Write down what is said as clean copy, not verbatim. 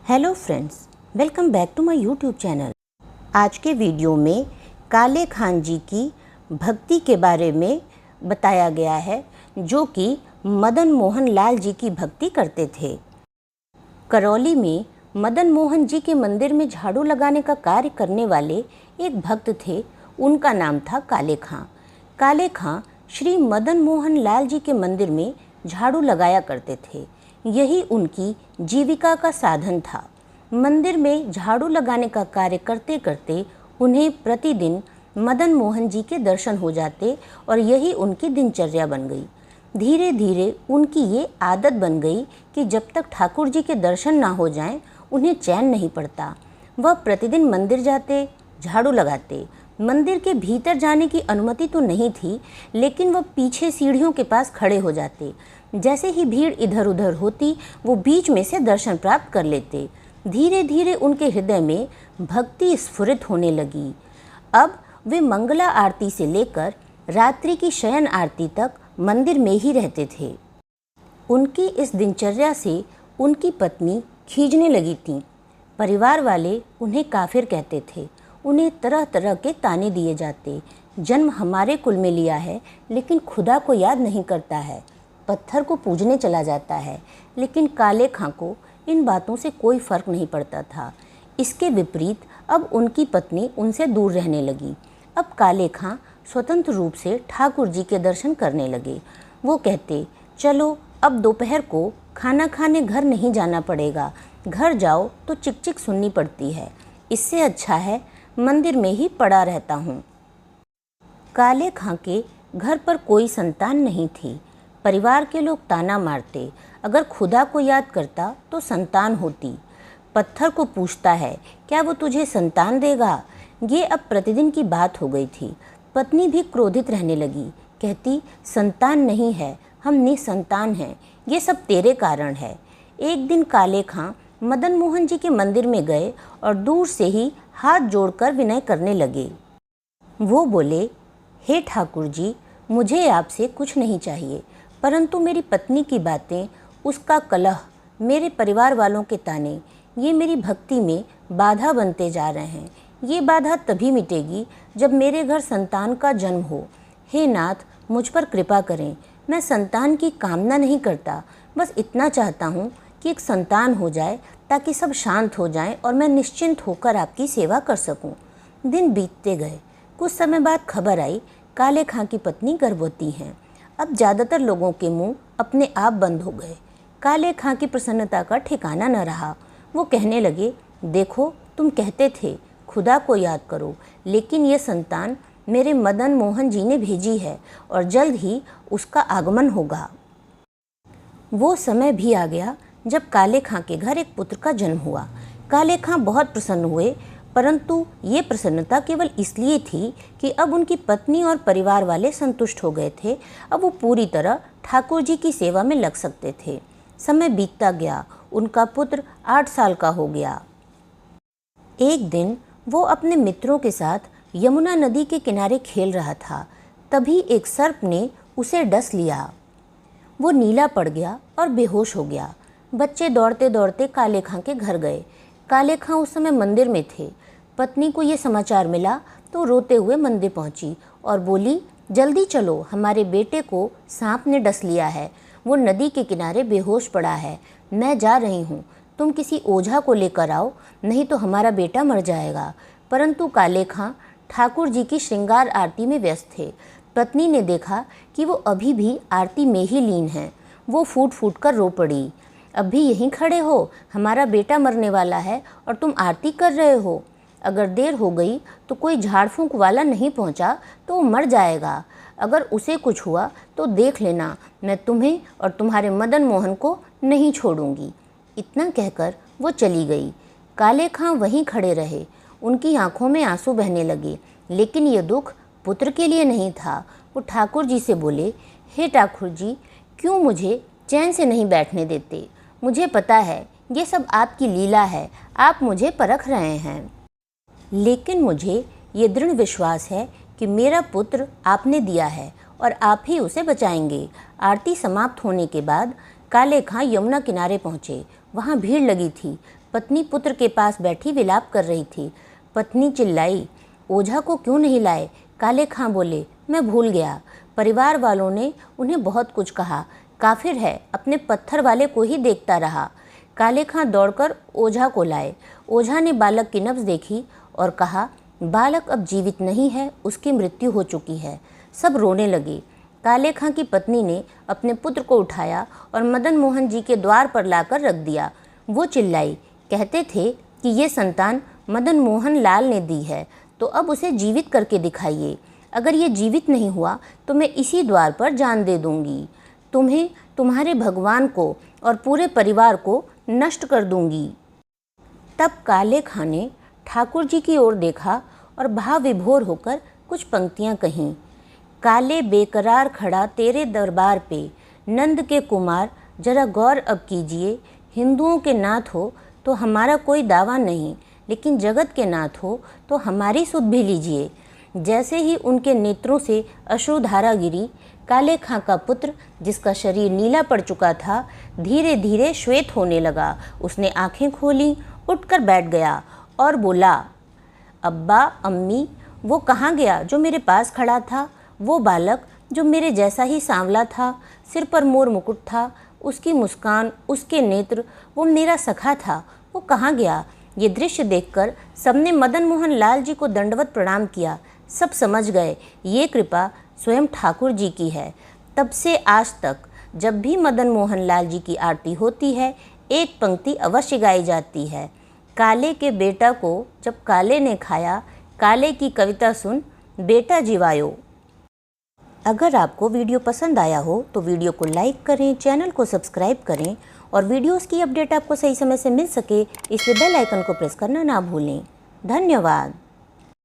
Hello friends, welcome back to my YouTube channel. आज के video में काले खान जी की भक्ति के बारे में बताया गया है, जो कि मदन मोहन लाल जी की भक्ति करते थे। करौली में मदन मोहन जी के मंदिर में झाड़ू लगाने का कार्य करने वाले एक भक्त थे। उनका नाम था काले खां। काले खां श्री मदन मोहन लाल जी के मंदिर में झाड़ू लगाया करते थे। यही उनकी जीविका का साधन था। मंदिर में झाड़ू लगाने का कार्य करते करते उन्हें प्रतिदिन मदन मोहन जी के दर्शन हो जाते और यही उनकी दिनचर्या बन गई। धीरे धीरे उनकी ये आदत बन गई कि जब तक ठाकुर जी के दर्शन ना हो जाएं, उन्हें चैन नहीं पड़ता। वह प्रतिदिन मंदिर जाते, झाड़ू लगाते। मंदिर के भीतर जाने की अनुमति तो नहीं थी, लेकिन वह पीछे सीढ़ियों के पास खड़े हो जाते। जैसे ही भीड़ इधर उधर होती, वो बीच में से दर्शन प्राप्त कर लेते। धीरे धीरे उनके हृदय में भक्ति स्फुरित होने लगी। अब वे मंगला आरती से लेकर रात्रि की शयन आरती तक मंदिर में ही रहते थे। उनकी इस दिनचर्या से उनकी पत्नी खींचने लगी थी। परिवार वाले उन्हें काफिर कहते थे। उन्हें तरह तरह के ताने दिए जाते। जन्म हमारे कुल में लिया है, लेकिन खुदा को याद नहीं करता है। पत्थर को पूजने चला जाता है। लेकिन काले खां को इन बातों से कोई फर्क नहीं पड़ता था। इसके विपरीत अब उनकी पत्नी उनसे दूर रहने लगी। अब काले खां स्वतंत्र रूप से ठाकुर जी के दर्शन करने लगे। वो कहते, चलो अब दोपहर को खाना खाने घर नहीं जाना पड़ेगा। घर जाओ तो चिक चिक सुननी पड़ती है। इससे अच्छा है मंदिर में ही पड़ा रहता हूँ। काले खां के घर पर कोई संतान नहीं थी। परिवार के लोग ताना मारते। अगर खुदा को याद करता तो संतान होती। पत्थर को पूछता है, क्या वो तुझे संतान देगा? ये अब प्रतिदिन की बात हो गई थी। पत्नी भी क्रोधित रहने लगी। कहती, संतान नहीं है, हम निसंतान हैं। ये सब तेरे कारण है। एक दिन काले खां मदन मोहन जी के मंदिर में गए और दूर से ही हाथ जोड़कर विनय करने लगे। वो बोले, हे ठाकुर जी, मुझे आपसे कुछ नहीं चाहिए, परंतु मेरी पत्नी की बातें, उसका कलह, मेरे परिवार वालों के ताने, ये मेरी भक्ति में बाधा बनते जा रहे हैं। ये बाधा तभी मिटेगी जब मेरे घर संतान का जन्म हो। हे नाथ, मुझ पर कृपा करें। मैं संतान की कामना नहीं करता, बस इतना चाहता हूँ कि एक संतान हो जाए, ताकि सब शांत हो जाएं और मैं निश्चिंत होकर आपकी सेवा कर सकूं। दिन बीतते गए। कुछ समय बाद खबर आई, काले खां की पत्नी गर्भवती हैं। अब ज़्यादातर लोगों के मुंह अपने आप बंद हो गए। काले खां की प्रसन्नता का ठिकाना न रहा। वो कहने लगे, देखो, तुम कहते थे खुदा को याद करो, लेकिन ये संतान मेरे मदन मोहन जी ने भेजी है और जल्द ही उसका आगमन होगा। वो समय भी आ गया जब काले खां के घर एक पुत्र का जन्म हुआ। काले खां बहुत प्रसन्न हुए, परंतु ये प्रसन्नता केवल इसलिए थी कि अब उनकी पत्नी और परिवार वाले संतुष्ट हो गए थे। अब वो पूरी तरह ठाकुर जी की सेवा में लग सकते थे। समय बीतता गया। उनका पुत्र 8 साल का हो गया। एक दिन वो अपने मित्रों के साथ यमुना नदी के किनारे खेल रहा था। तभी एक सर्प ने उसे डस लिया। वो नीला पड़ गया और बेहोश हो गया। बच्चे दौड़ते दौड़ते काले खां के घर गए। काले खां उस समय मंदिर में थे। पत्नी को ये समाचार मिला तो रोते हुए मंदिर पहुंची और बोली, जल्दी चलो, हमारे बेटे को सांप ने डस लिया है। वो नदी के किनारे बेहोश पड़ा है। मैं जा रही हूँ, तुम किसी ओझा को लेकर आओ, नहीं तो हमारा बेटा मर जाएगा। परंतु काले खां ठाकुर जी की श्रृंगार आरती में व्यस्त थे। पत्नी ने देखा कि वो अभी भी आरती में ही लीन हैं। वो फूट फूट कर रो पड़ी, अभी यहीं खड़े हो, हमारा बेटा मरने वाला है और तुम आरती कर रहे हो। अगर देर हो गई तो कोई झाड़ फूंक वाला नहीं पहुंचा तो वो मर जाएगा। अगर उसे कुछ हुआ तो देख लेना, मैं तुम्हें और तुम्हारे मदन मोहन को नहीं छोड़ूंगी। इतना कहकर वो चली गई। काले खां वहीं खड़े रहे। उनकी आंखों में आंसू बहने लगे, लेकिन ये दुख पुत्र के लिए नहीं था। वो ठाकुर जी से बोले, हे ठाकुर जी, क्यों मुझे चैन से नहीं बैठने देते? मुझे पता है ये सब आपकी लीला है, आप मुझे परख रहे हैं, लेकिन मुझे ये दृढ़ विश्वास है कि मेरा पुत्र आपने दिया है और आप ही उसे बचाएंगे। आरती समाप्त होने के बाद काले खां यमुना किनारे पहुँचे। वहाँ भीड़ लगी थी। पत्नी पुत्र के पास बैठी विलाप कर रही थी। पत्नी चिल्लाई, ओझा को क्यों नहीं लाए? काले खां बोले, मैं भूल गया। परिवार वालों ने उन्हें बहुत कुछ कहा। काफिर है, अपने पत्थर वाले को ही देखता रहा। काले खां दौड़कर ओझा को लाए। ओझा ने बालक की नब्ज देखी और कहा, बालक अब जीवित नहीं है, उसकी मृत्यु हो चुकी है। सब रोने लगे। काले खां की पत्नी ने अपने पुत्र को उठाया और मदन मोहन जी के द्वार पर लाकर रख दिया। वो चिल्लाई, कहते थे कि ये संतान मदन मोहन लाल ने दी है, तो अब उसे जीवित करके दिखाइए। अगर ये जीवित नहीं हुआ तो मैं इसी द्वार पर जान दे दूंगी। तुम्हें, तुम्हारे भगवान को और पूरे परिवार को नष्ट कर दूंगी। तब काले खां ने ठाकुर जी की ओर देखा और भाव विभोर होकर कुछ पंक्तियां कहीं। काले बेकरार खड़ा तेरे दरबार पे, नंद के कुमार जरा गौर अब कीजिए। हिंदुओं के नाथ हो तो हमारा कोई दावा नहीं, लेकिन जगत के नाथ हो तो हमारी सुध भी लीजिए। जैसे ही उनके नेत्रों से अश्रुधारा गिरी, काले खां का पुत्र, जिसका शरीर नीला पड़ चुका था, धीरे धीरे श्वेत होने लगा। उसने आंखें खोली, उठकर बैठ गया और बोला, अब्बा, अम्मी, वो कहाँ गया जो मेरे पास खड़ा था? वो बालक जो मेरे जैसा ही सांवला था, सिर पर मोर मुकुट था, उसकी मुस्कान, उसके नेत्र, वो मेरा सखा था, वो कहाँ गया? ये दृश्य देखकर सबने मदन मोहन लाल जी को दंडवत प्रणाम किया। सब समझ गए ये कृपा स्वयं ठाकुर जी की है। तब से आज तक जब भी मदन मोहन लाल जी की आरती होती है, एक पंक्ति अवश्य गाई जाती है, काले के बेटा को जब काले ने खाया, काले की कविता सुन बेटा जीवायो। अगर आपको वीडियो पसंद आया हो तो वीडियो को लाइक करें, चैनल को सब्सक्राइब करें और वीडियोस की अपडेट आपको सही समय से मिल सके इसलिए बेल आइकन को प्रेस करना ना भूलें। धन्यवाद।